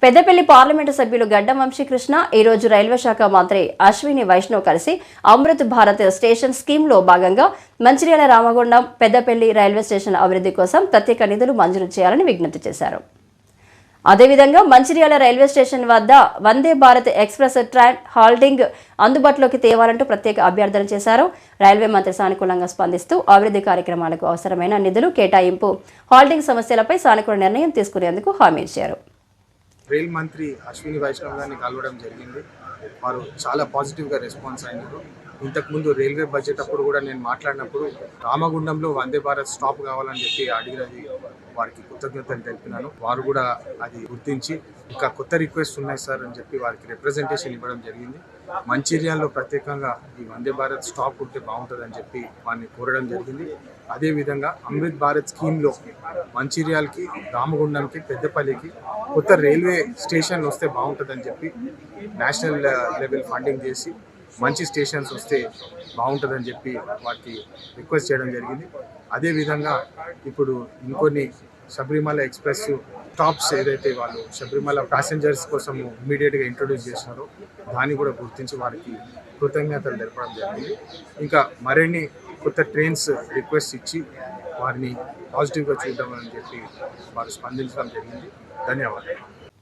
Peddapalli parliament సభ్యులు గడ్డం వంశీకృష్ణ ఈ రోజు రైల్వే శాఖ మంత్రి అశ్విని వైష్ణవ్ కలిసి అమృత్ భారత్ స్టేషన్ స్కీమ్లో భాగంగా మంచిర్యాల రామగుండం పెద్దపల్లి రైల్వే స్టేషన్ అభివృద్ధి కోసం ప్రత్యేక నిధులు మంజూరు చేయాలని విజ్ఞప్తి చేశారు. అదేవిధంగా మంచిర్యాల రైల్వే స్టేషన్ వద్ద Vande Bharat express train halting అందుబాటులోకి తేవాలంటూ ప్రత్యేక అభ్యర్థన చేశారు. రైల్వే మంత్రి సానుకూలంగా స్పందిస్తూ అభివృద్ధి కార్యక్రమాలకు అవసరమైన నిధులు కేటాయింపు, హాల్టింగ్ సమస్యలపై సానుకూల నిర్ణయం తీసుకునేందుకు హామీ ఇచ్చారు. రైల్ మంత్రి అశ్విని వైష్ణవ్ గారిని కలవడం జరిగింది. వారు చాలా పాజిటివ్గా రెస్పాన్స్ అయినారు. ఇంతకుముందు రైల్వే బడ్జెట్ అప్పుడు కూడా నేను మాట్లాడినప్పుడు రామగుండంలో వందే భారత్ స్టాప్ కావాలని చెప్పి అడిగినది వారికి కృతజ్ఞతలు తెలిపినాను. వారు కూడా అది గుర్తించి ఇంకా కొత్త రిక్వెస్ట్ ఉన్నాయి సార్ అని చెప్పి వారికి రిప్రజెంటేషన్ ఇవ్వడం జరిగింది. మంచిర్యాలలో ప్రత్యేకంగా ఈ వందే భారత్ స్టాప్ ఉంటే బాగుంటుందని చెప్పి వారిని కోరడం జరిగింది. అదేవిధంగా అమృత్ భారత్ స్కీమ్లో మంచిర్యాలకి, రామగుండంకి, పెద్దపల్లికి కొత్త రైల్వే స్టేషన్ వస్తే బాగుంటుందని చెప్పి నేషనల్ లెవెల్ ఫండింగ్ చేసి మంచి స్టేషన్స్ వస్తే బాగుంటుందని చెప్పి వారికి రిక్వెస్ట్ చేయడం జరిగింది. అదేవిధంగా ఇప్పుడు ఇంకొన్ని శబరిమల ఎక్స్ప్రెస్ స్టాప్స్ ఏదైతే వాళ్ళు శబరిమల ప్యాసింజర్స్ కోసం ఇమీడియట్గా ఇంట్రొడ్యూస్ చేసినారో దాన్ని కూడా గుర్తించి వారికి కృతజ్ఞతలు తెలపడం జరిగింది. ఇంకా మరిన్ని కొత్త ట్రైన్స్ రిక్వెస్ట్ ఇచ్చి వారిని పాజిటివ్గా చూద్దామని చెప్పి వారు స్పందించడం జరిగింది. ధన్యవాదాలు.